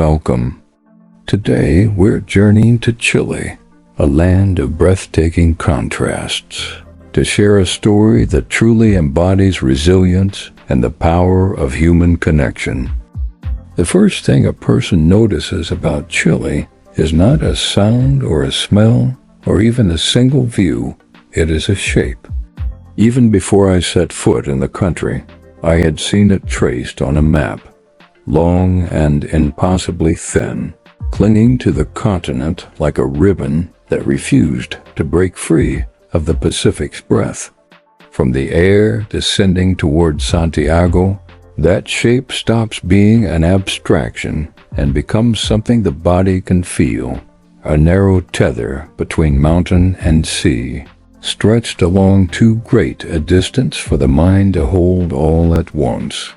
welcome. Today we're journeying to Chile, a land of breathtaking contrasts, to share a story that truly embodies resilience and the power of human connection. The first thing a person notices about Chile is not a sound or a smell or even a single view, it is a shape. Even before I set foot in the country, I had seen it traced on a map, long and impossibly thin, clinging to the continent like a ribbon that refused to break free of the Pacific's breath. From the air descending toward Santiago, that shape stops being an abstraction and becomes something the body can feel, a narrow tether between mountain and sea, stretched along too great a distance for the mind to hold all at once.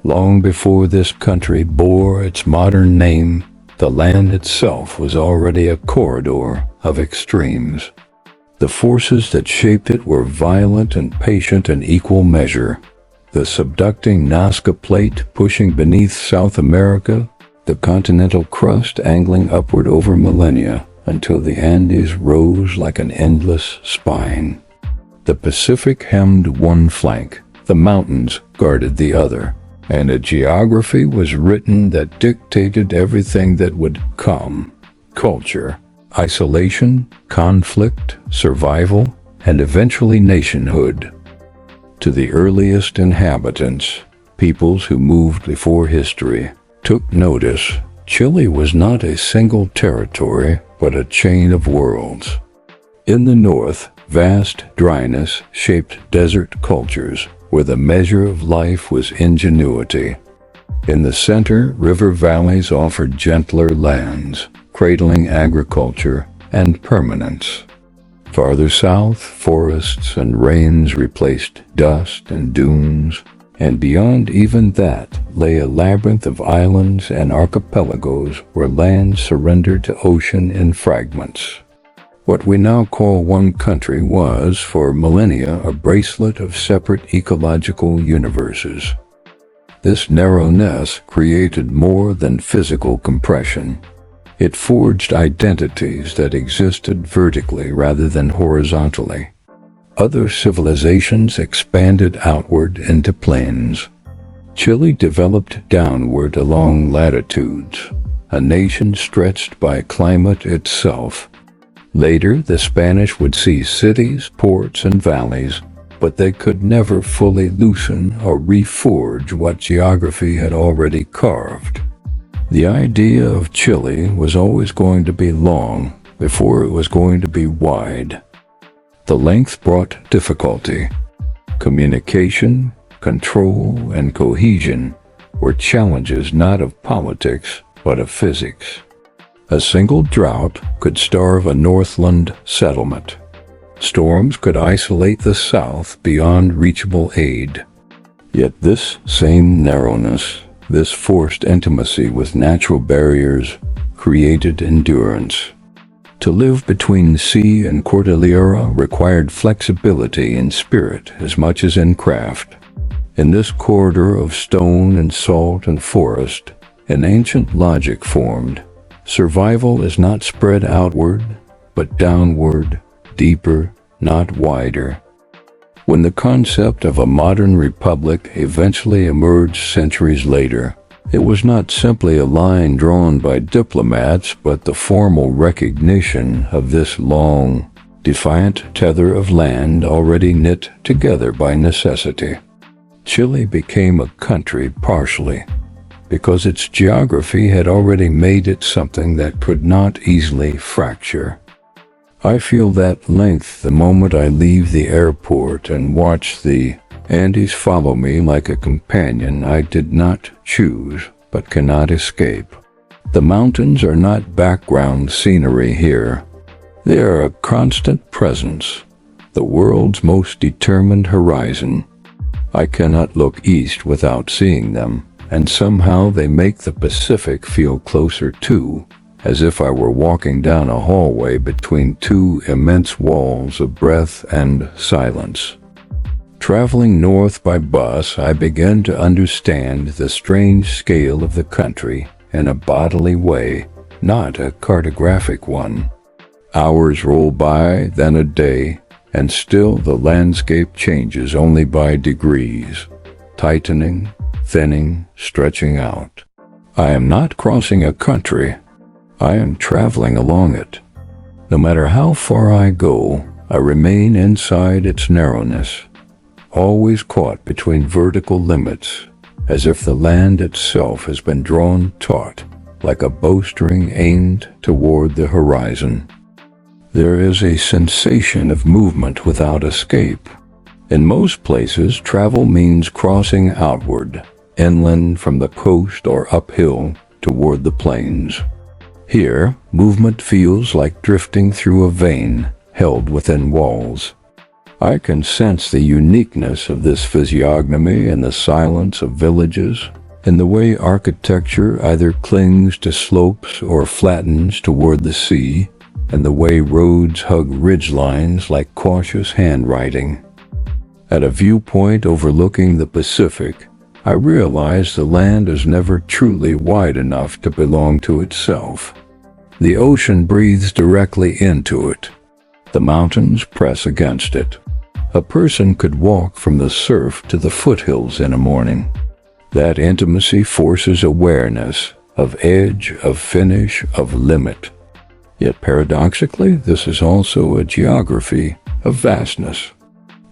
Long before this country bore its modern name, the land itself was already a corridor of extremes. The forces that shaped it were violent and patient in equal measure. The subducting Nazca Plate pushing beneath South America, the continental crust angling upward over millennia until the Andes rose like an endless spine. The Pacific hemmed one flank, the mountains guarded the other, and a geography was written that dictated everything that would come: culture, isolation, conflict, survival, and eventually nationhood. To the earliest inhabitants, peoples who moved before history took notice, Chile was not a single territory, but a chain of worlds. In the north, vast dryness shaped desert cultures, where the measure of life was ingenuity. In the center, river valleys offered gentler lands, cradling agriculture and permanence. Farther south, forests and rains replaced dust and dunes, and beyond even that lay a labyrinth of islands and archipelagos where land surrendered to ocean in fragments. What we now call one country was, for millennia, a bracelet of separate ecological universes. This narrowness created more than physical compression. It forged identities that existed vertically rather than horizontally. Other civilizations expanded outward into plains. Chile developed downward along latitudes, a nation stretched by climate itself. Later, the Spanish would see cities, ports, and valleys, but they could never fully loosen or reforge what geography had already carved. The idea of Chile was always going to be long before it was going to be wide. The length brought difficulty. Communication, control, and cohesion were challenges not of politics, but of physics. A single drought could starve a Northland settlement. Storms could isolate the South beyond reachable aid. Yet this same narrowness, this forced intimacy with natural barriers, created endurance. To live between sea and cordillera required flexibility in spirit as much as in craft. In this corridor of stone and salt and forest, an ancient logic formed. Survival is not spread outward, but downward, deeper, not wider. When the concept of a modern republic eventually emerged centuries later, it was not simply a line drawn by diplomats, but the formal recognition of this long, defiant tether of land already knit together by necessity. Chile became a country partially because its geography had already made it something that could not easily fracture. I feel that length the moment I leave the airport and watch the Andes follow me like a companion I did not choose but cannot escape. The mountains are not background scenery here. They are a constant presence, the world's most determined horizon. I cannot look east without seeing them, and somehow they make the Pacific feel closer too, as if I were walking down a hallway between two immense walls of breath and silence. Traveling north by bus, I began to understand the strange scale of the country in a bodily way, not a cartographic one. Hours roll by, then a day, and still the landscape changes only by degrees, tightening, thinning, stretching out. I am not crossing a country. I am traveling along it. No matter how far I go, I remain inside its narrowness, always caught between vertical limits, as if the land itself has been drawn taut, like a bowstring aimed toward the horizon. There is a sensation of movement without escape. In most places, travel means crossing outward, inland from the coast or uphill toward the plains. Here, movement feels like drifting through a vein held within walls. I can sense the uniqueness of this physiognomy in the silence of villages, in the way architecture either clings to slopes or flattens toward the sea, and the way roads hug ridgelines like cautious handwriting. At a viewpoint overlooking the Pacific, I realize the land is never truly wide enough to belong to itself. The ocean breathes directly into it. The mountains press against it. A person could walk from the surf to the foothills in a morning. That intimacy forces awareness of edge, of finish, of limit. Yet paradoxically, this is also a geography of vastness.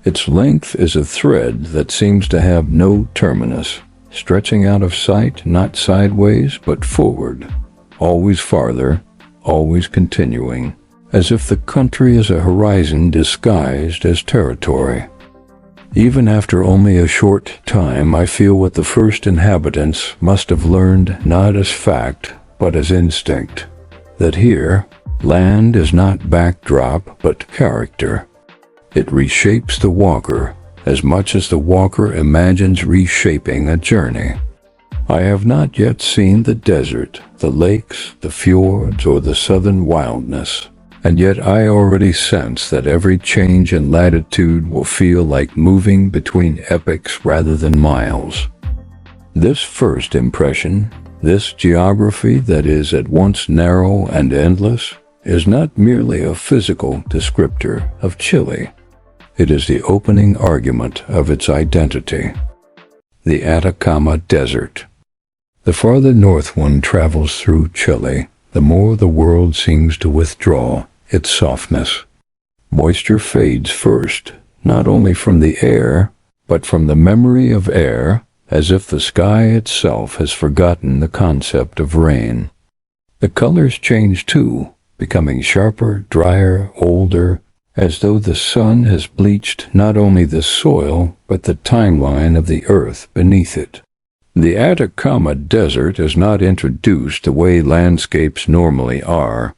Its length is a thread that seems to have no terminus, stretching out of sight not sideways but forward, always farther, always continuing, as if the country is a horizon disguised as territory. Even after only a short time, I feel what the first inhabitants must have learned not as fact, but as instinct, that here, land is not backdrop, but character. It reshapes the walker as much as the walker imagines reshaping a journey. I have not yet seen the desert, the lakes, the fjords, or the southern wildness, and yet I already sense that every change in latitude will feel like moving between epochs rather than miles. This first impression, this geography that is at once narrow and endless, is not merely a physical descriptor of Chile. It is the opening argument of its identity. The Atacama Desert. The farther north one travels through Chile, the more the world seems to withdraw its softness. Moisture fades first, not only from the air, but from the memory of air, as if the sky itself has forgotten the concept of rain. The colors change too, becoming sharper, drier, older, as though the sun has bleached not only the soil, but the timeline of the earth beneath it. The Atacama Desert is not introduced the way landscapes normally are.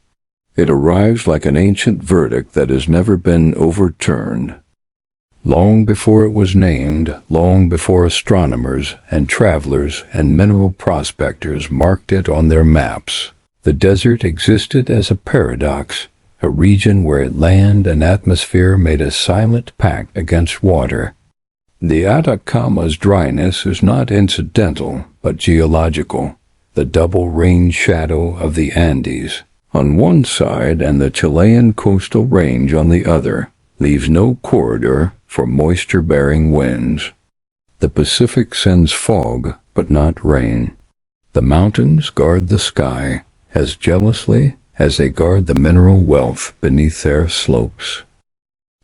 It arrives like an ancient verdict that has never been overturned. Long before it was named, long before astronomers and travelers and mineral prospectors marked it on their maps, the desert existed as a paradox, a region where land and atmosphere made a silent pact against water. The Atacama's dryness is not incidental, but geological, the double rain shadow of the Andes on one side and the Chilean coastal range on the other leaves no corridor for moisture-bearing winds. The Pacific sends fog, but not rain. The mountains guard the sky as jealously as they guard the mineral wealth beneath their slopes.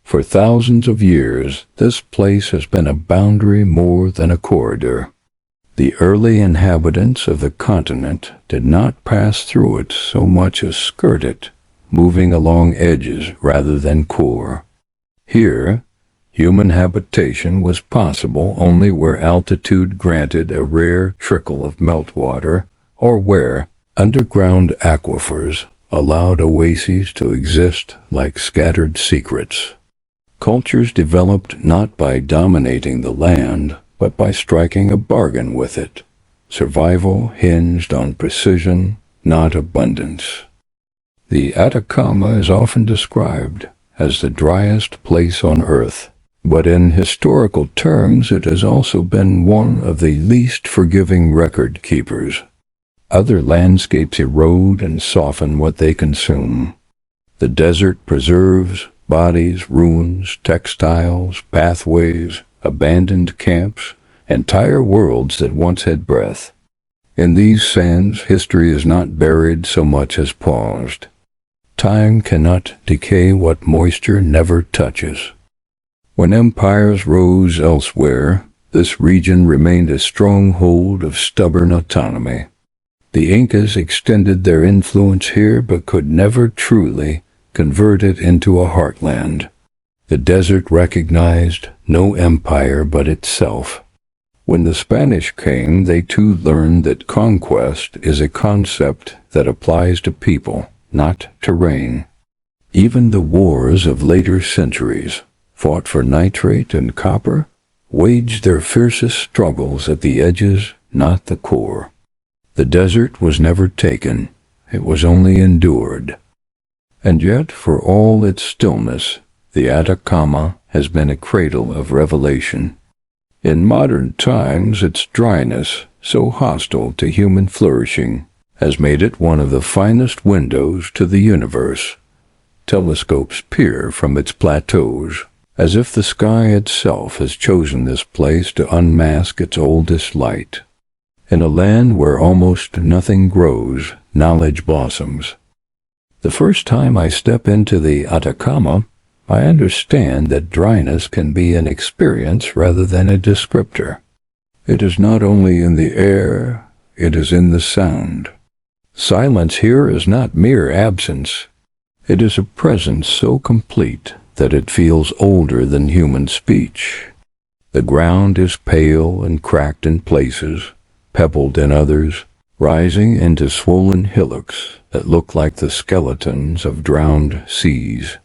For thousands of years, this place has been a boundary more than a corridor. The early inhabitants of the continent did not pass through it so much as skirt it, moving along edges rather than core. Here, human habitation was possible only where altitude granted a rare trickle of meltwater, or where underground aquifers allowed oases to exist like scattered secrets. Cultures developed not by dominating the land, but by striking a bargain with it. Survival hinged on precision, not abundance. The Atacama is often described as the driest place on earth, but in historical terms it has also been one of the least forgiving record keepers. Other landscapes erode and soften what they consume. The desert preserves bodies, ruins, textiles, pathways, abandoned camps, entire worlds that once had breath. In these sands, history is not buried so much as paused. Time cannot decay what moisture never touches. When empires rose elsewhere, this region remained a stronghold of stubborn autonomy. The Incas extended their influence here but could never truly convert it into a heartland. The desert recognized no empire but itself. When the Spanish came, they too learned that conquest is a concept that applies to people, not terrain. Even the wars of later centuries, fought for nitrate and copper, waged their fiercest struggles at the edges, not the core. The desert was never taken, it was only endured. And yet, for all its stillness, the Atacama has been a cradle of revelation. In modern times, its dryness, so hostile to human flourishing, has made it one of the finest windows to the universe. Telescopes peer from its plateaus, as if the sky itself has chosen this place to unmask its oldest light. In a land where almost nothing grows, knowledge blossoms. The first time I step into the Atacama, I understand that dryness can be an experience rather than a descriptor. It is not only in the air, it is in the sound. Silence here is not mere absence. It is a presence so complete that it feels older than human speech. The ground is pale and cracked in places, pebbled in others, rising into swollen hillocks that look like the skeletons of drowned seas.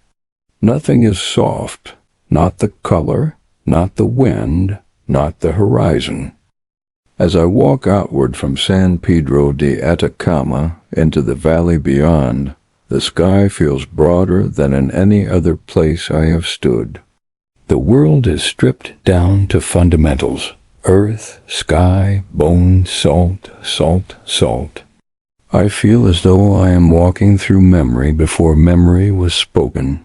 Nothing is soft, not the color, not the wind, not the horizon. As I walk outward from San Pedro de Atacama into the valley beyond, the sky feels broader than in any other place I have stood. The world is stripped down to fundamentals: earth, sky, bone, salt, salt, salt. I feel as though I am walking through memory before memory was spoken,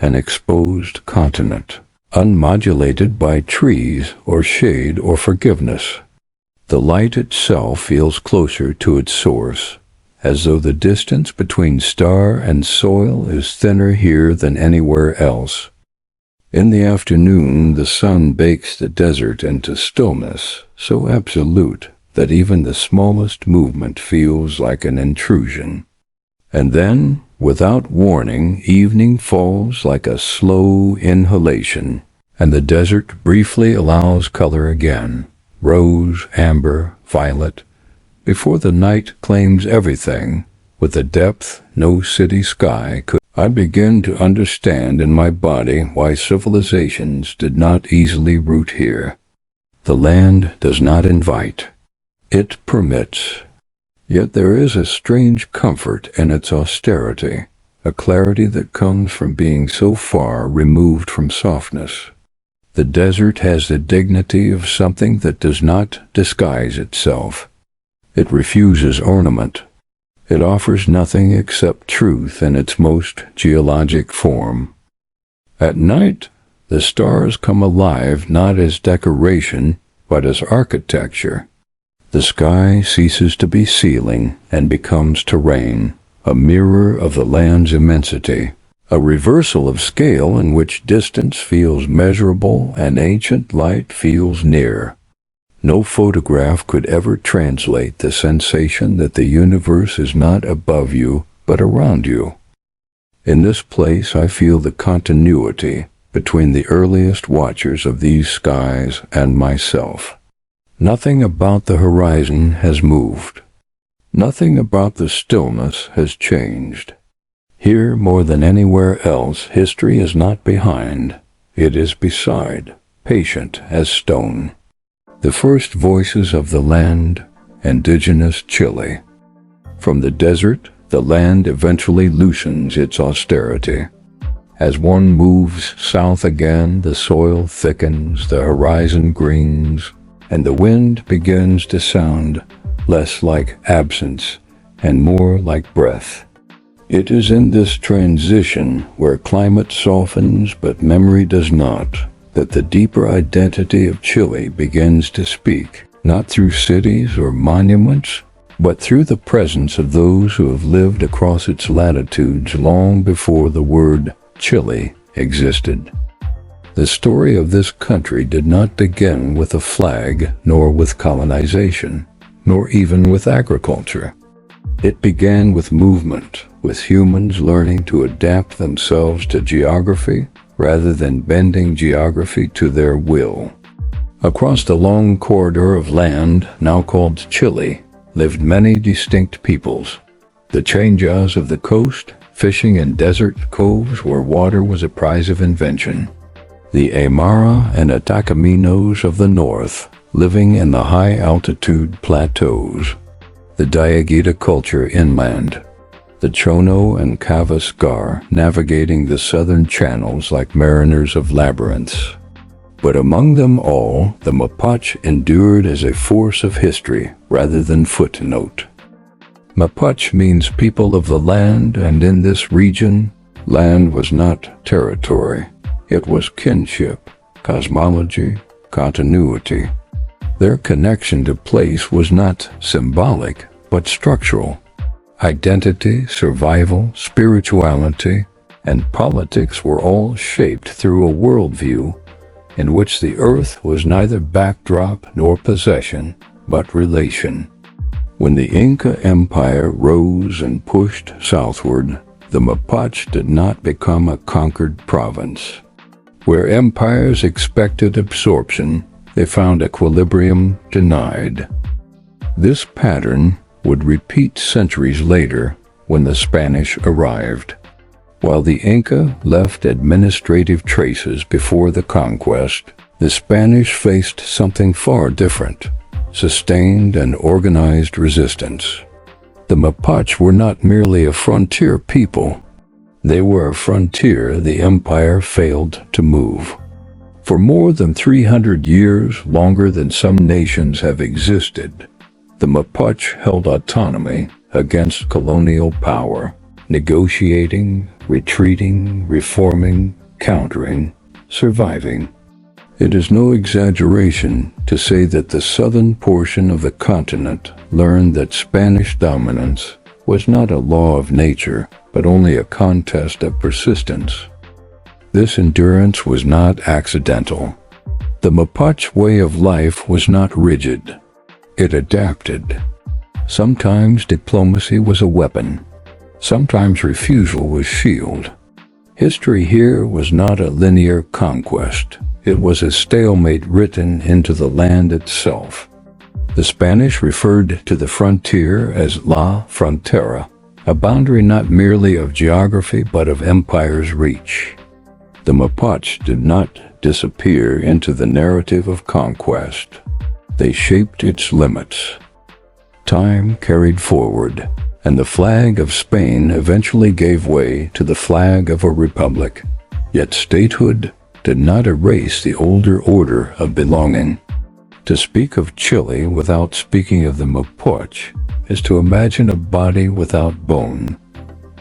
an exposed continent, unmodulated by trees or shade or forgiveness. The light itself feels closer to its source, as though the distance between star and soil is thinner here than anywhere else. In the afternoon, the sun bakes the desert into stillness so absolute that even the smallest movement feels like an intrusion. And then, without warning, evening falls like a slow inhalation, and the desert briefly allows color again: rose, amber, violet, before the night claims everything with a depth no city sky could. I begin to understand in my body why civilizations did not easily root here. The land does not invite, it permits. Yet there is a strange comfort in its austerity, a clarity that comes from being so far removed from softness. The desert has the dignity of something that does not disguise itself. It refuses ornament. It offers nothing except truth in its most geologic form. At night, the stars come alive not as decoration, but as architecture. The sky ceases to be ceiling and becomes terrain, a mirror of the land's immensity, a reversal of scale in which distance feels measurable and ancient light feels near. No photograph could ever translate the sensation that the universe is not above you, but around you. In this place I feel the continuity between the earliest watchers of these skies and myself. Nothing about the horizon has moved. Nothing about the stillness has changed. Here, more than anywhere else, history is not behind. It is beside, patient as stone. The first voices of the land, indigenous Chile. From the desert, the land eventually loosens its austerity. As one moves south again, the soil thickens, the horizon greens, and the wind begins to sound less like absence and more like breath. It is in this transition, where climate softens but memory does not, that the deeper identity of Chile begins to speak, not through cities or monuments, but through the presence of those who have lived across its latitudes long before the word Chile existed. The story of this country did not begin with a flag, nor with colonization, nor even with agriculture. It began with movement, with humans learning to adapt themselves to geography rather than bending geography to their will. Across the long corridor of land, now called Chile, lived many distinct peoples. The Chanjas of the coast, fishing in desert coves where water was a prize of invention. The Aymara and Atacaminos of the north, living in the high-altitude plateaus. The Diaguita culture inland. The Chono and Kavasgar navigating the southern channels like mariners of labyrinths. But among them all, the Mapuche endured as a force of history rather than footnote. Mapuche means people of the land, and in this region, land was not territory. It was kinship, cosmology, continuity. Their connection to place was not symbolic, but structural. Identity, survival, spirituality, and politics were all shaped through a worldview in which the earth was neither backdrop nor possession, but relation. When the Inca Empire rose and pushed southward, the Mapuche did not become a conquered province. Where empires expected absorption, they found equilibrium denied. This pattern would repeat centuries later when the Spanish arrived. While the Inca left administrative traces before the conquest, the Spanish faced something far different: sustained and organized resistance. The Mapuche were not merely a frontier people. They were a frontier the empire failed to move. For more than 300 years, longer than some nations have existed, the Mapuche held autonomy against colonial power, negotiating, retreating, reforming, countering, surviving. It is no exaggeration to say that the southern portion of the continent learned that Spanish dominance was not a law of nature, but only a contest of persistence. This endurance was not accidental. The Mapuche way of life was not rigid. It adapted. Sometimes diplomacy was a weapon. Sometimes refusal was shield. History here was not a linear conquest. It was a stalemate written into the land itself. The Spanish referred to the frontier as La Frontera, a boundary not merely of geography but of empire's reach. The Mapuche did not disappear into the narrative of conquest. They shaped its limits. Time carried forward, and the flag of Spain eventually gave way to the flag of a republic. Yet statehood did not erase the older order of belonging. To speak of Chile without speaking of the Mapuche is to imagine a body without bone,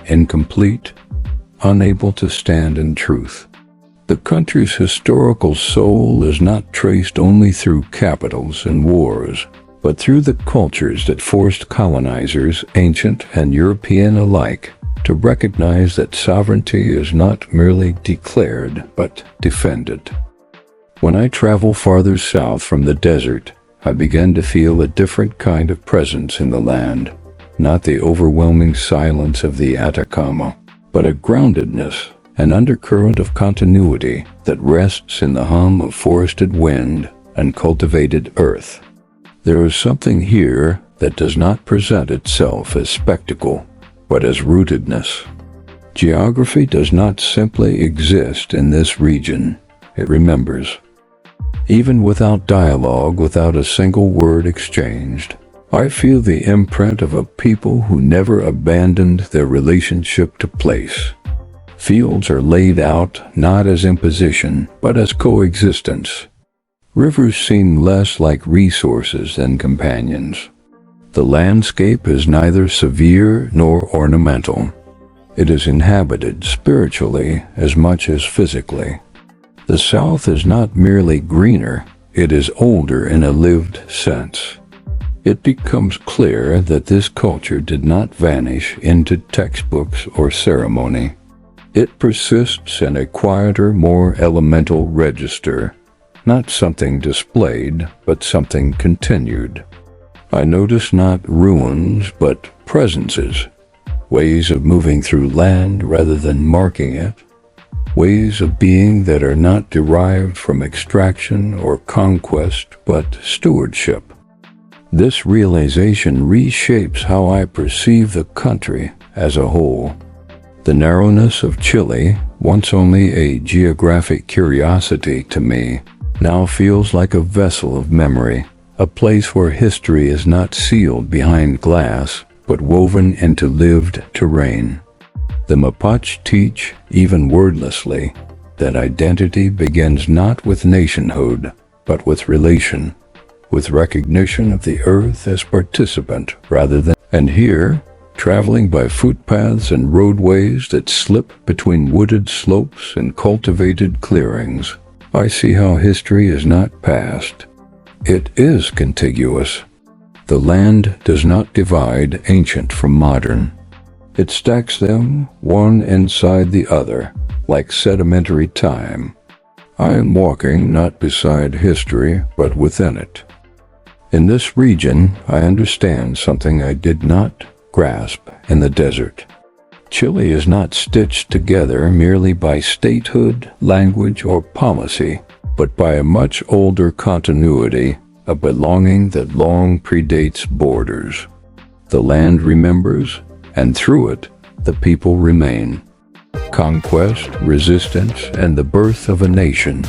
incomplete, unable to stand in truth. The country's historical soul is not traced only through capitals and wars, but through the cultures that forced colonizers, ancient and European alike, to recognize that sovereignty is not merely declared, but defended. When I travel farther south from the desert, I begin to feel a different kind of presence in the land, not the overwhelming silence of the Atacama, but a groundedness, an undercurrent of continuity that rests in the hum of forested wind and cultivated earth. There is something here that does not present itself as spectacle, but as rootedness. Geography does not simply exist in this region, it remembers. Even without dialogue, without a single word exchanged, I feel the imprint of a people who never abandoned their relationship to place. Fields are laid out not as imposition, but as coexistence. Rivers seem less like resources than companions. The landscape is neither severe nor ornamental. It is inhabited spiritually as much as physically. The South is not merely greener, it is older in a lived sense. It becomes clear that this culture did not vanish into textbooks or ceremony. It persists in a quieter, more elemental register, not something displayed, but something continued. I notice not ruins, but presences, ways of moving through land rather than marking it, ways of being that are not derived from extraction or conquest, but stewardship. This realization reshapes how I perceive the country as a whole. The narrowness of Chile, once only a geographic curiosity to me, now feels like a vessel of memory, a place where history is not sealed behind glass, but woven into lived terrain. The Mapuche teach, even wordlessly, that identity begins not with nationhood, but with relation, with recognition of the earth as participant rather than. And here, traveling by footpaths and roadways that slip between wooded slopes and cultivated clearings, I see how history is not past. It is contiguous. The land does not divide ancient from modern. It stacks them, one inside the other, like sedimentary time. I am walking not beside history, but within it. In this region, I understand something I did not grasp in the desert. Chile is not stitched together merely by statehood, language, or policy, but by a much older continuity, a belonging that long predates borders. The land remembers, and through it, the people remain. Conquest, resistance, and the birth of a nation.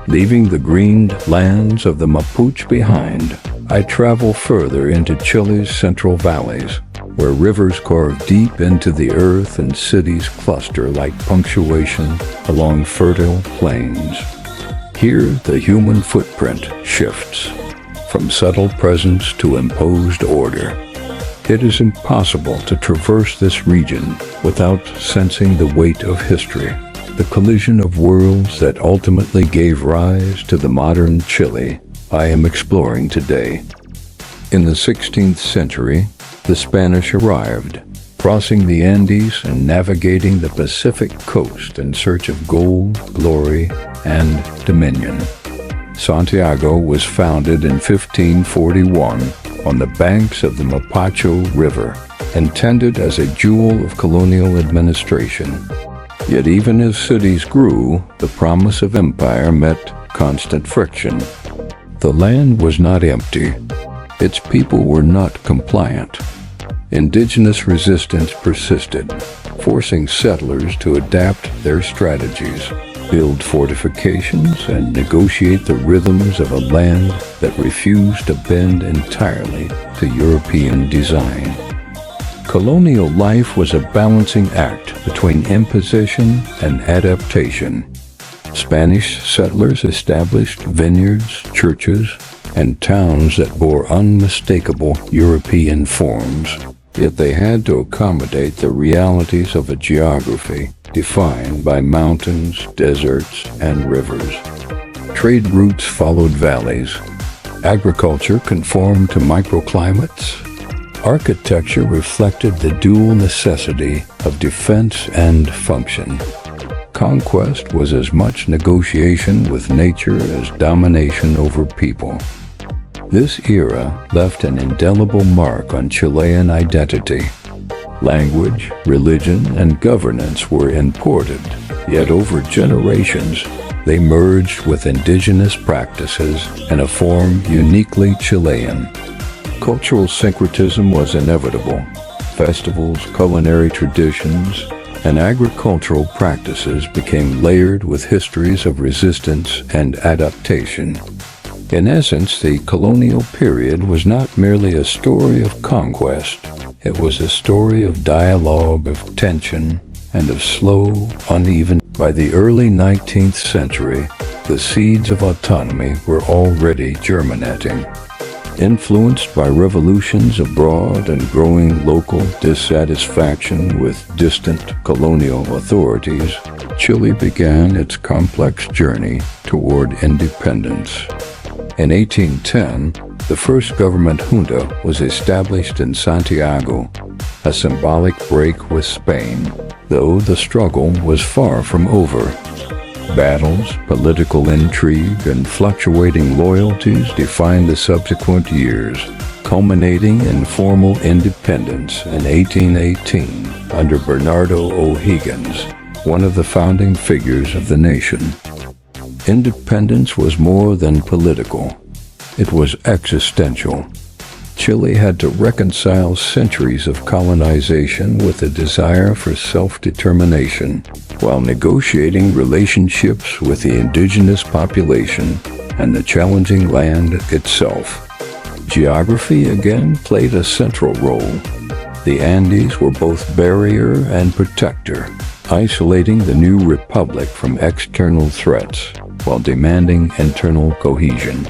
Leaving the greened lands of the Mapuche behind, I travel further into Chile's central valleys, where rivers carve deep into the earth and cities cluster like punctuation along fertile plains. Here, the human footprint shifts, from subtle presence to imposed order. It is impossible to traverse this region without sensing the weight of history, the collision of worlds that ultimately gave rise to the modern Chile I am exploring today. In the 16th century, the Spanish arrived, crossing the Andes and navigating the Pacific coast in search of gold, glory, and dominion. Santiago was founded in 1541 on the banks of the Mapuche River, intended as a jewel of colonial administration. Yet even as cities grew, the promise of empire met constant friction. The land was not empty. Its people were not compliant. Indigenous resistance persisted, forcing settlers to adapt their strategies, build fortifications, and negotiate the rhythms of a land that refused to bend entirely to European design. Colonial life was a balancing act between imposition and adaptation. Spanish settlers established vineyards, churches, and towns that bore unmistakable European forms, yet they had to accommodate the realities of a geography defined by mountains, deserts, and rivers. Trade routes followed valleys. Agriculture conformed to microclimates. Architecture reflected the dual necessity of defense and function. Conquest was as much negotiation with nature as domination over people. This era left an indelible mark on Chilean identity. Language, religion, and governance were imported, yet over generations, they merged with indigenous practices in a form uniquely Chilean. Cultural syncretism was inevitable. Festivals, culinary traditions, and agricultural practices became layered with histories of resistance and adaptation. In essence, the colonial period was not merely a story of conquest. It was a story of dialogue, of tension, and of slow, uneven. By the early 19th century, the seeds of autonomy were already germinating. Influenced by revolutions abroad and growing local dissatisfaction with distant colonial authorities, Chile began its complex journey toward independence. In 1810, the first government junta was established in Santiago, a symbolic break with Spain, though the struggle was far from over. Battles, political intrigue, and fluctuating loyalties defined the subsequent years, culminating in formal independence in 1818 under Bernardo O'Higgins, one of the founding figures of the nation. Independence was more than political. It was existential. Chile had to reconcile centuries of colonization with a desire for self-determination, while negotiating relationships with the indigenous population and the challenging land itself. Geography again played a central role. The Andes were both barrier and protector, isolating the new republic from external threats while demanding internal cohesion.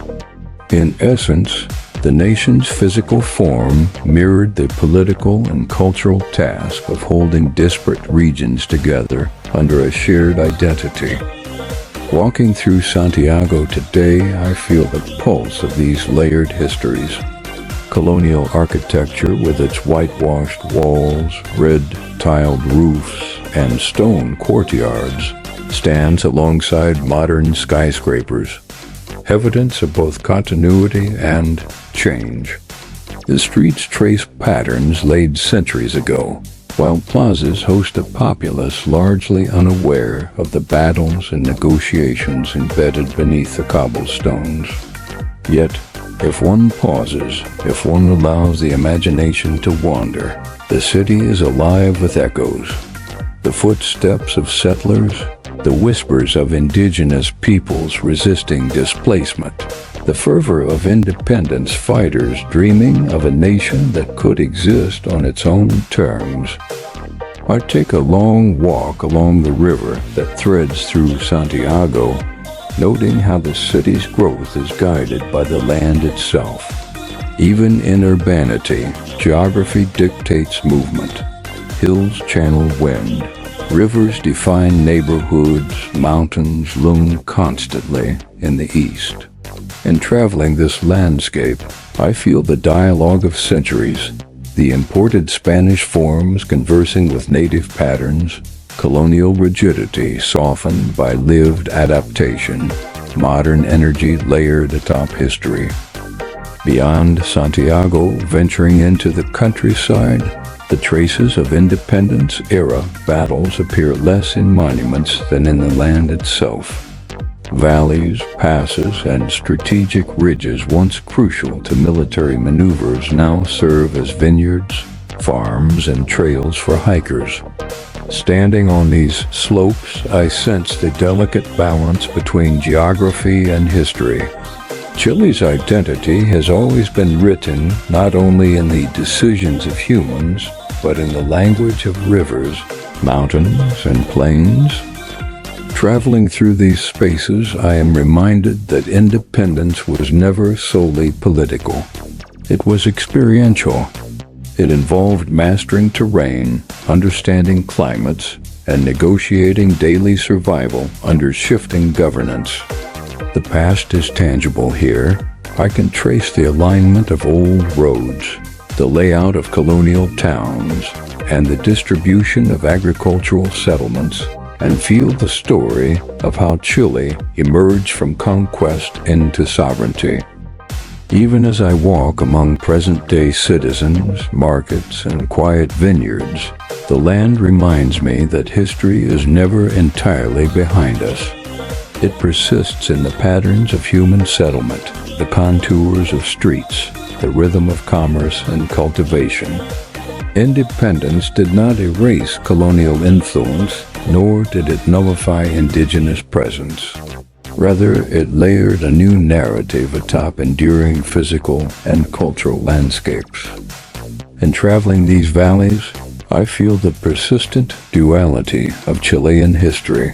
In essence, the nation's physical form mirrored the political and cultural task of holding disparate regions together under a shared identity. Walking through Santiago today, I feel the pulse of these layered histories. Colonial architecture with its whitewashed walls, red tiled roofs, and stone courtyards stands alongside modern skyscrapers, evidence of both continuity and change. The streets trace patterns laid centuries ago, while plazas host a populace largely unaware of the battles and negotiations embedded beneath the cobblestones. Yet, if one pauses, if one allows the imagination to wander, the city is alive with echoes. The footsteps of settlers, the whispers of indigenous peoples resisting displacement, the fervor of independence fighters dreaming of a nation that could exist on its own terms. I take a long walk along the river that threads through Santiago, noting how the city's growth is guided by the land itself. Even in urbanity, geography dictates movement. Hills channel wind. Rivers define neighborhoods, mountains loom constantly in the east. In traveling this landscape, I feel the dialogue of centuries, the imported Spanish forms conversing with native patterns, colonial rigidity softened by lived adaptation, modern energy layered atop history. Beyond Santiago, venturing into the countryside, the traces of independence-era battles appear less in monuments than in the land itself. Valleys, passes, and strategic ridges once crucial to military maneuvers now serve as vineyards, farms, and trails for hikers. Standing on these slopes, I sense the delicate balance between geography and history. Chile's identity has always been written not only in the decisions of humans, but in the language of rivers, mountains, and plains. Traveling through these spaces, I am reminded that independence was never solely political. It was experiential. It involved mastering terrain, understanding climates, and negotiating daily survival under shifting governance. The past is tangible here. I can trace the alignment of old roads, the layout of colonial towns, and the distribution of agricultural settlements, and feel the story of how Chile emerged from conquest into sovereignty. Even as I walk among present-day citizens, markets, and quiet vineyards, the land reminds me that history is never entirely behind us. It persists in the patterns of human settlement, the contours of streets, the rhythm of commerce and cultivation. Independence did not erase colonial influence, nor did it nullify indigenous presence. Rather, it layered a new narrative atop enduring physical and cultural landscapes. In traveling these valleys, I feel the persistent duality of Chilean history.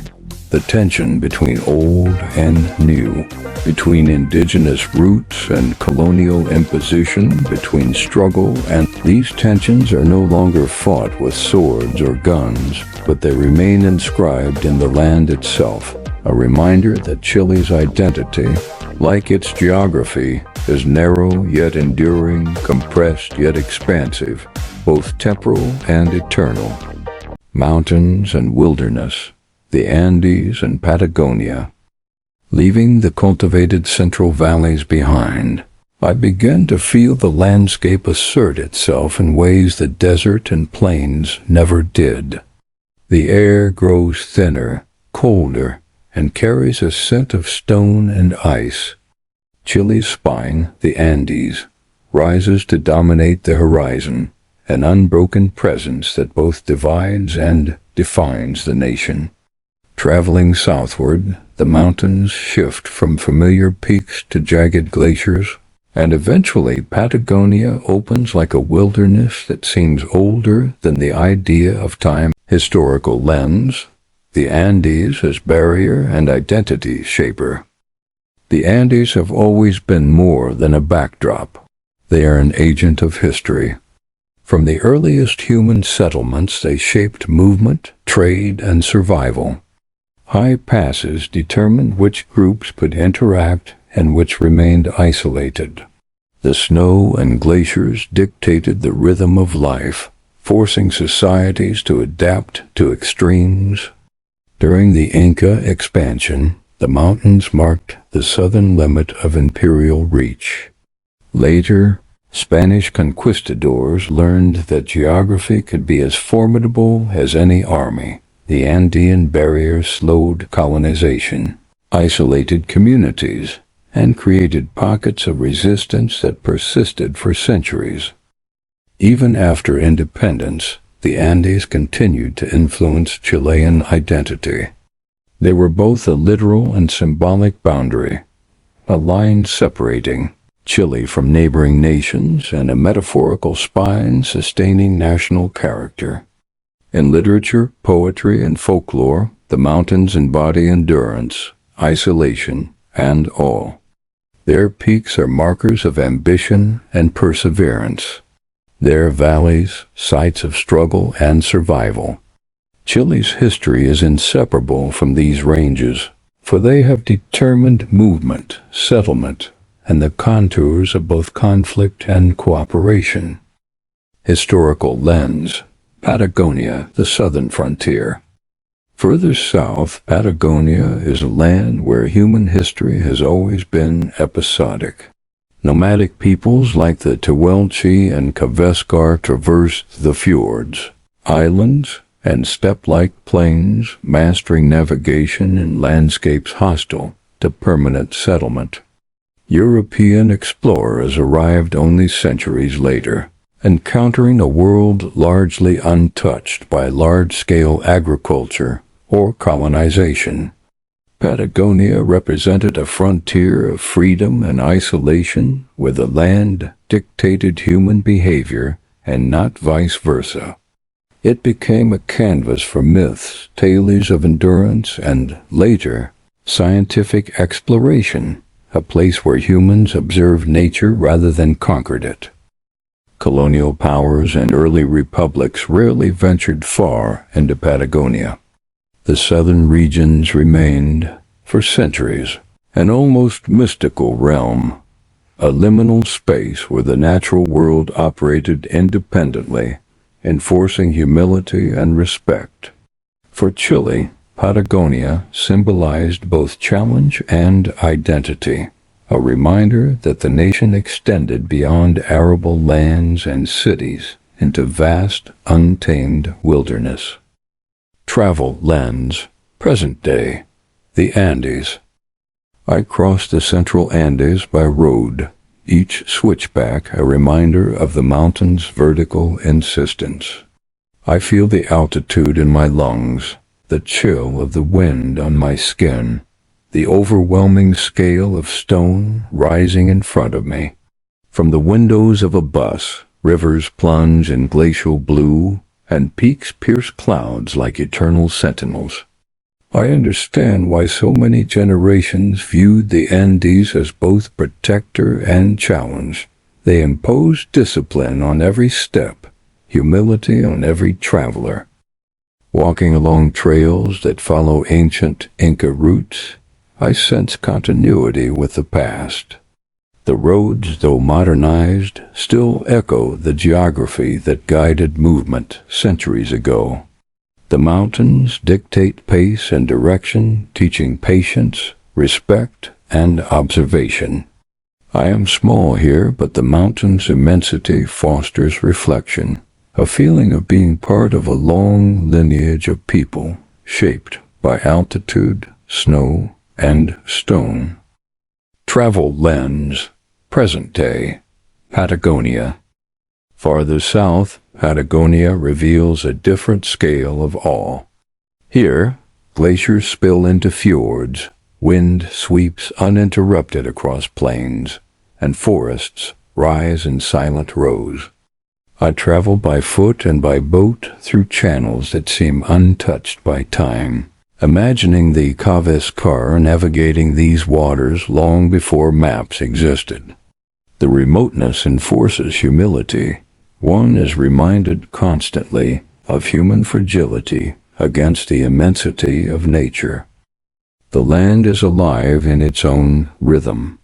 the tension between old and new, between indigenous roots and colonial imposition, between struggle and these tensions are no longer fought with swords or guns, but they remain inscribed in the land itself, a reminder that Chile's identity, like its geography, is narrow yet enduring, compressed yet expansive, both temporal and eternal. Mountains and wilderness, the Andes and Patagonia. Leaving the cultivated central valleys behind, I began to feel the landscape assert itself in ways the desert and plains never did. The air grows thinner, colder, and carries a scent of stone and ice. Chile's spine, the Andes, rises to dominate the horizon, an unbroken presence that both divides and defines the nation. Traveling southward, the mountains shift from familiar peaks to jagged glaciers, and eventually Patagonia opens like a wilderness that seems older than the idea of time. Historical lens, the Andes as barrier and identity shaper. The Andes have always been more than a backdrop. They are an agent of history. From the earliest human settlements, they shaped movement, trade, and survival. High passes determined which groups could interact and which remained isolated. The snow and glaciers dictated the rhythm of life, forcing societies to adapt to extremes. During the Inca expansion, the mountains marked the southern limit of imperial reach. Later, Spanish conquistadors learned that geography could be as formidable as any army. The Andean barrier slowed colonization, isolated communities, and created pockets of resistance that persisted for centuries. Even after independence, the Andes continued to influence Chilean identity. They were both a literal and symbolic boundary, a line separating Chile from neighboring nations and a metaphorical spine sustaining national character. In literature, poetry, and folklore, the mountains embody endurance, isolation, and awe. Their peaks are markers of ambition and perseverance. Their valleys, sites of struggle and survival. Chile's history is inseparable from these ranges, for they have determined movement, settlement, and the contours of both conflict and cooperation. Historical lens, Patagonia, the southern frontier. Further south, Patagonia is a land where human history has always been episodic. Nomadic peoples like the Tehuelche and Kaveskar traversed the fjords, islands, and steppe-like plains, mastering navigation in landscapes hostile to permanent settlement. European explorers arrived only centuries later, encountering a world largely untouched by large-scale agriculture or colonization. Patagonia represented a frontier of freedom and isolation where the land dictated human behavior and not vice versa. It became a canvas for myths, tales of endurance, and, later, scientific exploration, a place where humans observed nature rather than conquered it. Colonial powers and early republics rarely ventured far into Patagonia. The southern regions remained, for centuries, an almost mystical realm, a liminal space where the natural world operated independently, enforcing humility and respect. For Chile, Patagonia symbolized both challenge and identity, a reminder that the nation extended beyond arable lands and cities into vast, untamed wilderness. Travel lens, present day, the Andes. I crossed the central Andes by road, each switchback a reminder of the mountain's vertical insistence. I feel the altitude in my lungs, the chill of the wind on my skin, the overwhelming scale of stone rising in front of me. From the windows of a bus, rivers plunge in glacial blue, and peaks pierce clouds like eternal sentinels. I understand why so many generations viewed the Andes as both protector and challenge. They imposed discipline on every step, humility on every traveler. Walking along trails that follow ancient Inca routes, I sense continuity with the past. The roads, though modernized, still echo the geography that guided movement centuries ago. The mountains dictate pace and direction, teaching patience, respect, and observation. I am small here, but the mountain's immensity fosters reflection, a feeling of being part of a long lineage of people shaped by altitude, snow, and stone. Travel lens, present day, Patagonia. Farther south, Patagonia reveals a different scale of awe. Here, glaciers spill into fjords, wind sweeps uninterrupted across plains, and forests rise in silent rows. I travel by foot and by boat through channels that seem untouched by time, imagining the Caves car navigating these waters long before maps existed. The remoteness enforces humility. One is reminded constantly of human fragility against the immensity of nature. The land is alive in its own rhythm.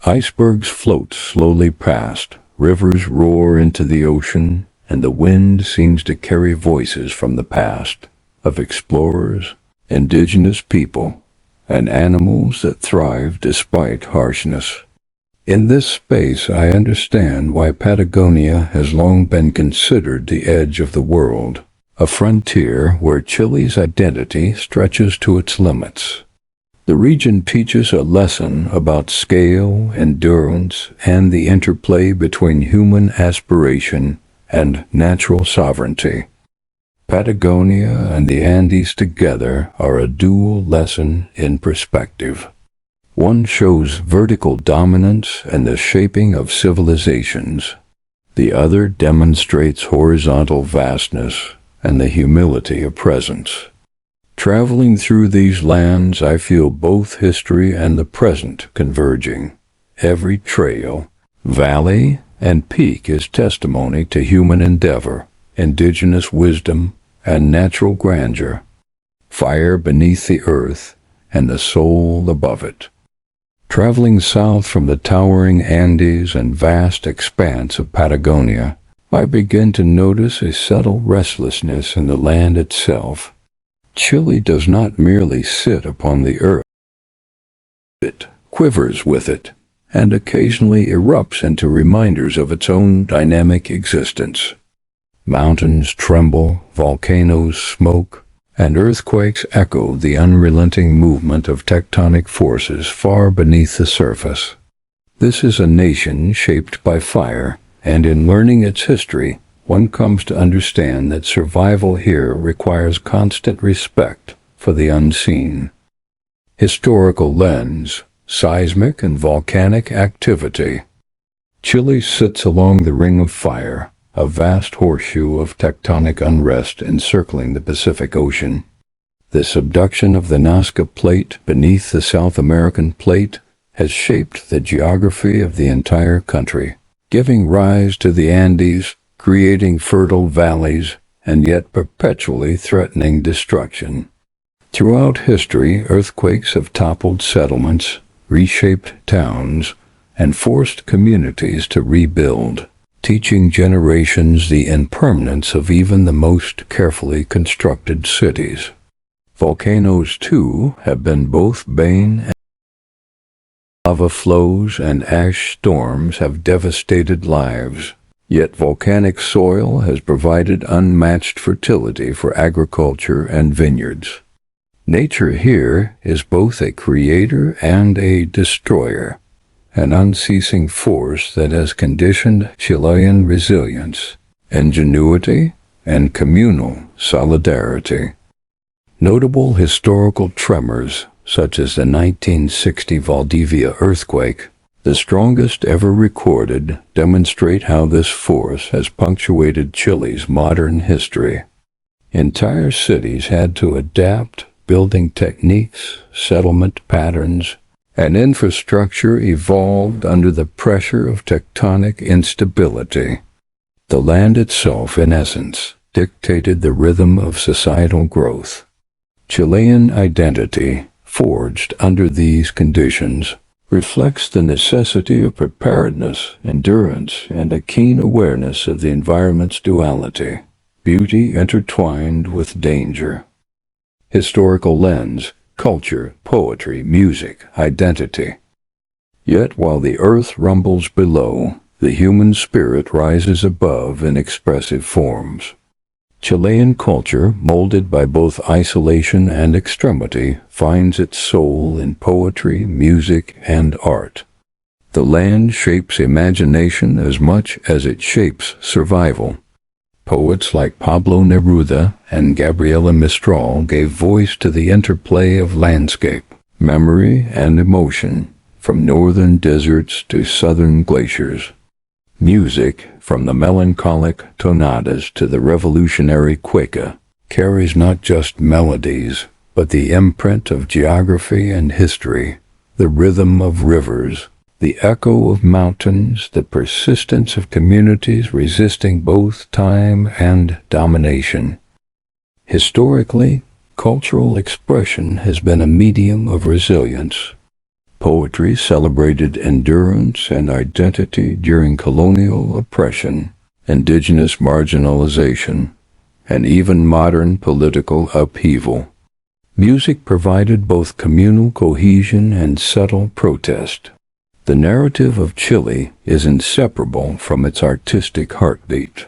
Icebergs float slowly past, rivers roar into the ocean, and the wind seems to carry voices from the past, of explorers, indigenous people, and animals that thrive despite harshness. In this space, I understand why Patagonia has long been considered the edge of the world, a frontier where Chile's identity stretches to its limits. The region teaches a lesson about scale, endurance, and the interplay between human aspiration and natural sovereignty. Patagonia and the Andes together are a dual lesson in perspective. One shows vertical dominance and the shaping of civilizations. The other demonstrates horizontal vastness and the humility of presence. Traveling through these lands, I feel both history and the present converging. Every trail, valley, and peak is testimony to human endeavor, indigenous wisdom, and natural grandeur. Fire beneath the earth and the soul above it. Traveling south from the towering Andes and vast expanse of Patagonia, I begin to notice a subtle restlessness in the land itself. Chile does not merely sit upon the earth. It quivers with it, and occasionally erupts into reminders of its own dynamic existence. Mountains tremble, volcanoes smoke, and earthquakes echo the unrelenting movement of tectonic forces far beneath the surface. This is a nation shaped by fire, and in learning its history, one comes to understand that survival here requires constant respect for the unseen. Historical lens, seismic and volcanic activity. Chile sits along the Ring of Fire, a vast horseshoe of tectonic unrest encircling the Pacific Ocean. The subduction of the Nazca Plate beneath the South American Plate has shaped the geography of the entire country, giving rise to the Andes, creating fertile valleys, and yet perpetually threatening destruction. Throughout history, earthquakes have toppled settlements, reshaped towns, and forced communities to rebuild, teaching generations the impermanence of even the most carefully constructed cities. Volcanoes, too, have been both bane and lava flows and ash storms have devastated lives. Yet volcanic soil has provided unmatched fertility for agriculture and vineyards. Nature here is both a creator and a destroyer, an unceasing force that has conditioned Chilean resilience, ingenuity, and communal solidarity. Notable historical tremors, such as the 1960 Valdivia earthquake, the strongest ever recorded, demonstrate how this force has punctuated Chile's modern history. Entire cities had to adapt, building techniques, settlement patterns, and infrastructure evolved under the pressure of tectonic instability. The land itself, in essence, dictated the rhythm of societal growth. Chilean identity, forged under these conditions, reflects the necessity of preparedness, endurance, and a keen awareness of the environment's duality, beauty intertwined with danger. Historical lens, culture, poetry, music, identity. Yet while the earth rumbles below, the human spirit rises above in expressive forms. Chilean culture, molded by both isolation and extremity, finds its soul in poetry, music, and art. The land shapes imagination as much as it shapes survival. Poets like Pablo Neruda and Gabriela Mistral gave voice to the interplay of landscape, memory, and emotion, from northern deserts to southern glaciers. Music, from the melancholic tonadas to the revolutionary cueca, carries not just melodies, but the imprint of geography and history, the rhythm of rivers, the echo of mountains, the persistence of communities resisting both time and domination. Historically, cultural expression has been a medium of resilience. Poetry celebrated endurance and identity during colonial oppression, indigenous marginalization, and even modern political upheaval. Music provided both communal cohesion and subtle protest. The narrative of Chile is inseparable from its artistic heartbeat.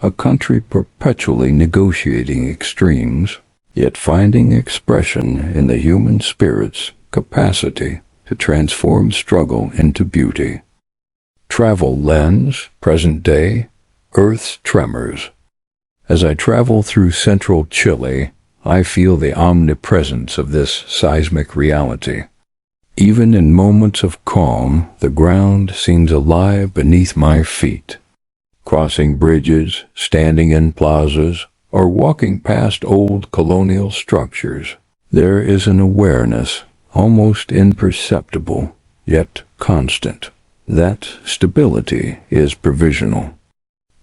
A country perpetually negotiating extremes, yet finding expression in the human spirit's capacity to transform struggle into beauty. Travel lens, present day, Earth's tremors. As I travel through central Chile, I feel the omnipresence of this seismic reality. Even in moments of calm, the ground seems alive beneath my feet. Crossing bridges, standing in plazas, or walking past old colonial structures, there is an awareness, almost imperceptible, yet constant, that stability is provisional.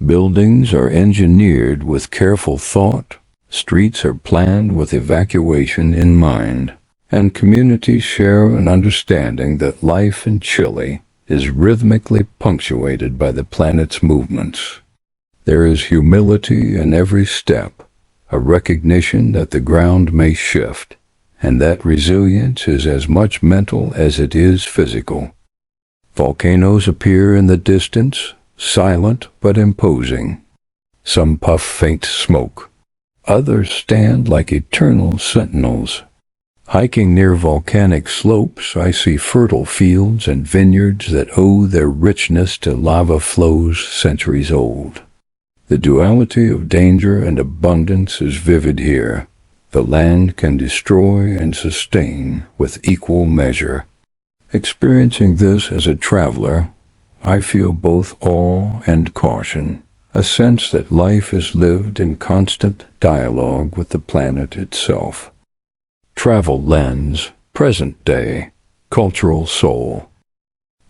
Buildings are engineered with careful thought, streets are planned with evacuation in mind, and communities share an understanding that life in Chile is rhythmically punctuated by the planet's movements. There is humility in every step, a recognition that the ground may shift, and that resilience is as much mental as it is physical. Volcanoes appear in the distance, silent but imposing. Some puff faint smoke. Others stand like eternal sentinels. Hiking near volcanic slopes, I see fertile fields and vineyards that owe their richness to lava flows centuries old. The duality of danger and abundance is vivid here. The land can destroy and sustain with equal measure. Experiencing this as a traveler, I feel both awe and caution, a sense that life is lived in constant dialogue with the planet itself. Travel lens, present day, cultural soul.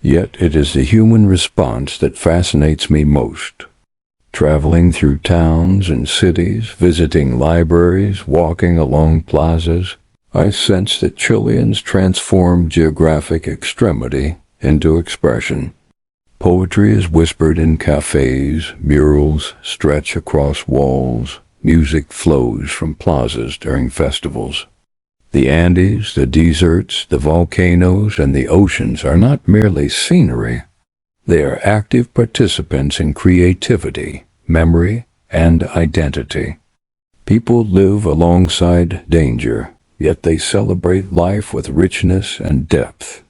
Yet it is the human response that fascinates me most. Traveling through towns and cities, visiting libraries, walking along plazas, I sense that Chileans transform geographic extremity into expression. Poetry is whispered in cafes, murals stretch across walls, music flows from plazas during festivals. The Andes, the deserts, the volcanoes, and the oceans are not merely scenery. They are active participants in creativity, memory, and identity. People live alongside danger, yet they celebrate life with richness and depth.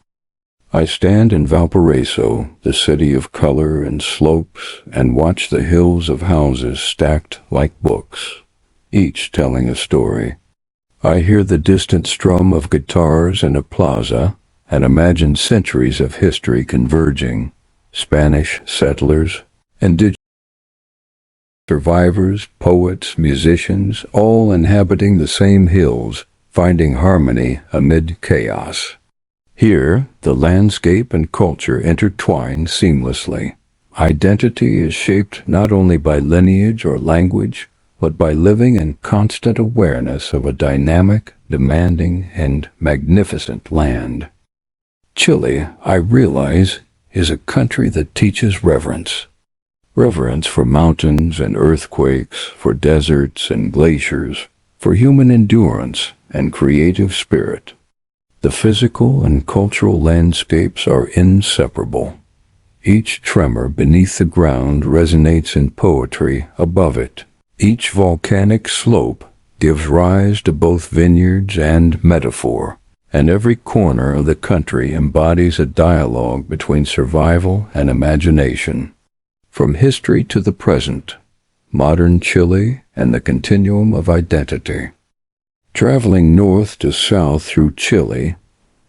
I stand in Valparaiso, the city of color and slopes, and watch the hills of houses stacked like books, each telling a story. I hear the distant strum of guitars in a plaza and imagine centuries of history converging, Spanish settlers, indigenous survivors, poets, musicians, all inhabiting the same hills, finding harmony amid chaos. Here, the landscape and culture intertwine seamlessly. Identity is shaped not only by lineage or language, but by living in constant awareness of a dynamic, demanding, and magnificent land. Chile, I realize, is a country that teaches reverence. Reverence for mountains and earthquakes, for deserts and glaciers, for human endurance and creative spirit. The physical and cultural landscapes are inseparable. Each tremor beneath the ground resonates in poetry above it. Each volcanic slope gives rise to both vineyards and metaphor, and every corner of the country embodies a dialogue between survival and imagination. From history to the present, modern Chile and the continuum of identity. Traveling north to south through Chile,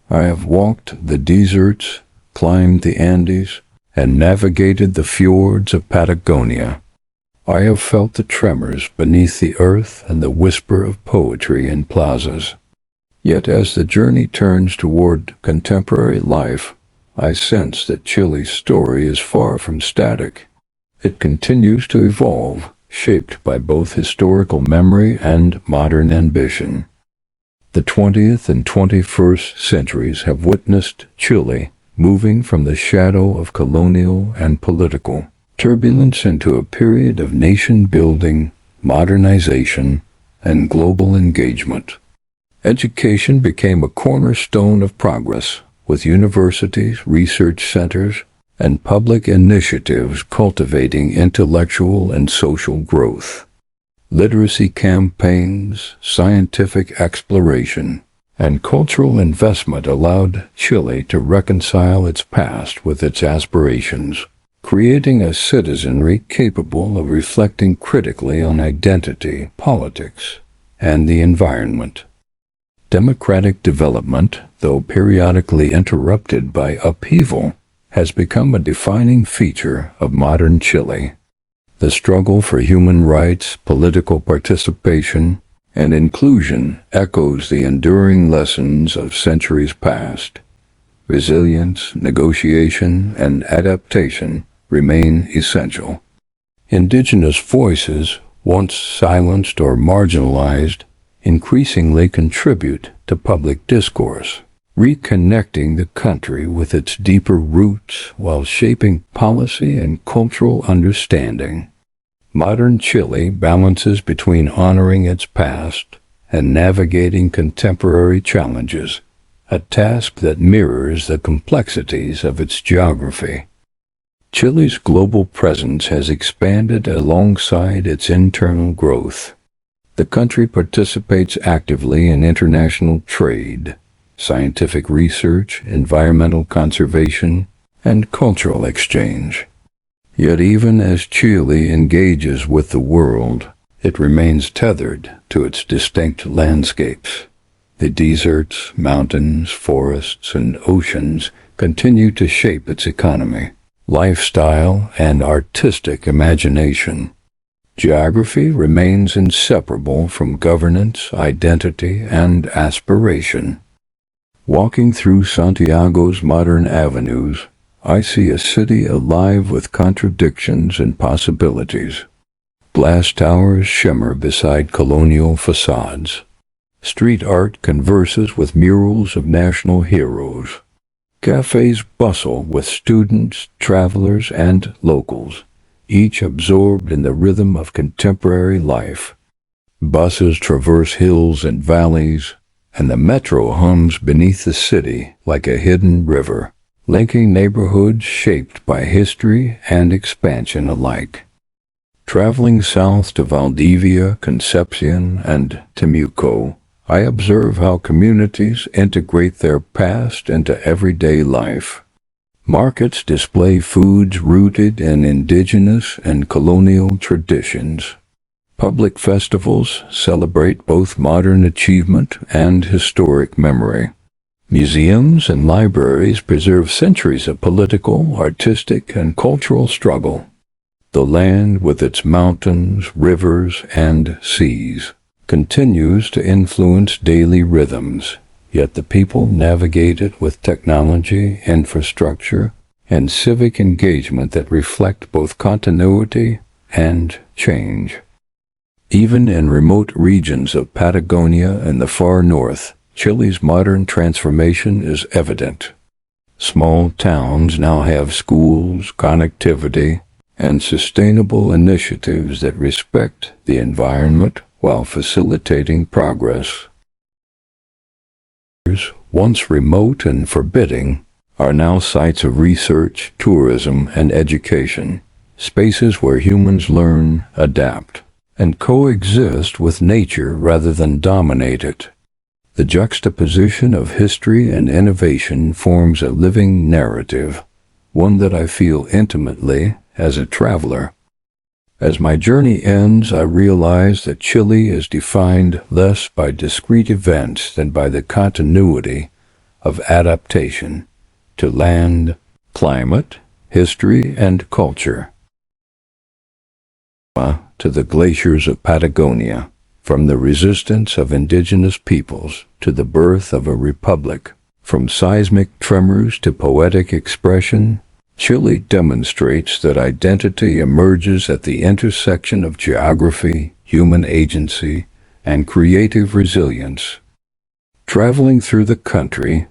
I have walked the deserts, climbed the Andes, and navigated the fjords of Patagonia. I have felt the tremors beneath the earth and the whisper of poetry in plazas. Yet as the journey turns toward contemporary life, I sense that Chile's story is far from static. It continues to evolve, shaped by both historical memory and modern ambition. The 20th and 21st centuries have witnessed Chile moving from the shadow of colonial and political turbulence into a period of nation-building, modernization, and global engagement. Education became a cornerstone of progress, with universities, research centers, and public initiatives cultivating intellectual and social growth. Literacy campaigns, scientific exploration, and cultural investment allowed Chile to reconcile its past with its aspirations, creating a citizenry capable of reflecting critically on identity, politics, and the environment. Democratic development, though periodically interrupted by upheaval, has become a defining feature of modern Chile. The struggle for human rights, political participation, and inclusion echoes the enduring lessons of centuries past. Resilience, negotiation, and adaptation remain essential. Indigenous voices, once silenced or marginalized, increasingly contribute to public discourse, reconnecting the country with its deeper roots while shaping policy and cultural understanding. Modern Chile balances between honoring its past and navigating contemporary challenges, a task that mirrors the complexities of its geography. Chile's global presence has expanded alongside its internal growth. The country participates actively in international trade, scientific research, environmental conservation, and cultural exchange. Yet even as Chile engages with the world, it remains tethered to its distinct landscapes. The deserts, mountains, forests, and oceans continue to shape its economy, lifestyle, and artistic imagination. Geography remains inseparable from governance, identity, and aspiration. Walking through Santiago's modern avenues, I see a city alive with contradictions and possibilities. Glass towers shimmer beside colonial facades. Street art converses with murals of national heroes. Cafes bustle with students, travelers, and locals, each absorbed in the rhythm of contemporary life. Buses traverse hills and valleys, and the metro hums beneath the city like a hidden river, linking neighborhoods shaped by history and expansion alike. Traveling south to Valdivia, Concepcion, and Temuco, I observe how communities integrate their past into everyday life. Markets display foods rooted in indigenous and colonial traditions. Public festivals celebrate both modern achievement and historic memory. Museums and libraries preserve centuries of political, artistic, and cultural struggle. The land, with its mountains, rivers, and seas, continues to influence daily rhythms, yet the people navigate it with technology, infrastructure, and civic engagement that reflect both continuity and change. Even in remote regions of Patagonia and the far north, Chile's modern transformation is evident. Small towns now have schools, connectivity, and sustainable initiatives that respect the environment while facilitating progress. Once remote and forbidding, are now sites of research, tourism, and education, spaces where humans learn, adapt, and coexist with nature rather than dominate it. The juxtaposition of history and innovation forms a living narrative, one that I feel intimately as a traveler. As my journey ends, I realize that Chile is defined less by discrete events than by the continuity of adaptation to land, climate, history, and culture. To the glaciers of Patagonia, from the resistance of indigenous peoples to the birth of a republic, from seismic tremors to poetic expression, Chile demonstrates that identity emerges at the intersection of geography, human agency, and creative resilience. Traveling through the country,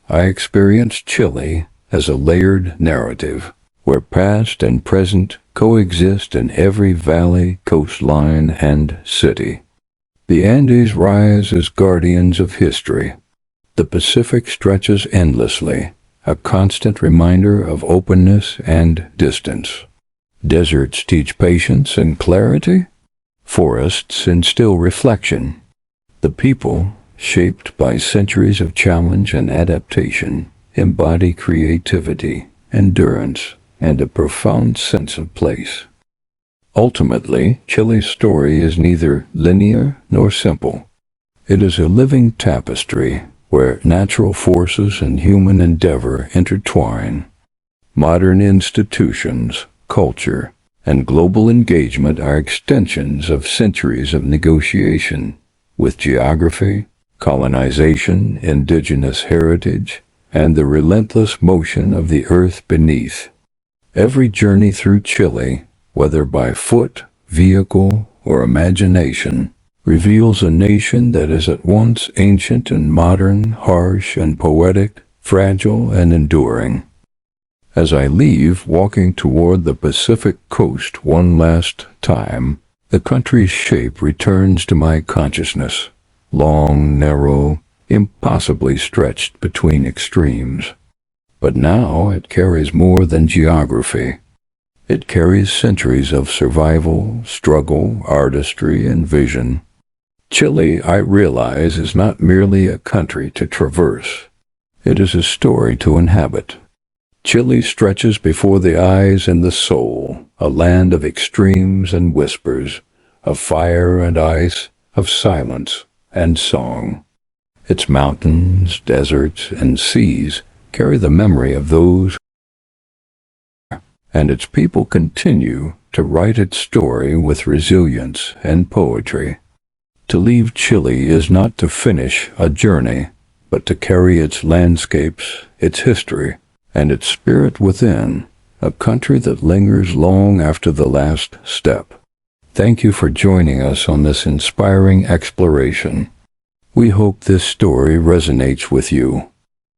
I experienced Chile as a layered narrative, where past and present coexist in every valley, coastline, and city. The Andes rise as guardians of history. The Pacific stretches endlessly, a constant reminder of openness and distance. Deserts teach patience and clarity. Forests instill reflection. The people, shaped by centuries of challenge and adaptation, embody creativity, endurance, and a profound sense of place. Ultimately, Chile's story is neither linear nor simple. It is a living tapestry where natural forces and human endeavor intertwine. Modern institutions, culture, and global engagement are extensions of centuries of negotiation with geography, colonization, indigenous heritage, and the relentless motion of the earth beneath. Every journey through Chile, whether by foot, vehicle, or imagination, reveals a nation that is at once ancient and modern, harsh and poetic, fragile and enduring. As I leave, walking toward the Pacific coast one last time, the country's shape returns to my consciousness, long, narrow, impossibly stretched between extremes. But now it carries more than geography. It carries centuries of survival, struggle, artistry, and vision. Chile, I realize, is not merely a country to traverse. It is a story to inhabit. Chile stretches before the eyes and the soul, a land of extremes and whispers, of fire and ice, of silence and song. Its mountains, deserts, and seas carry the memory of those, and its people continue to write its story with resilience and poetry. To leave Chile is not to finish a journey, but to carry its landscapes, its history, and its spirit within, a country that lingers long after the last step. Thank you for joining us on this inspiring exploration. We hope this story resonates with you.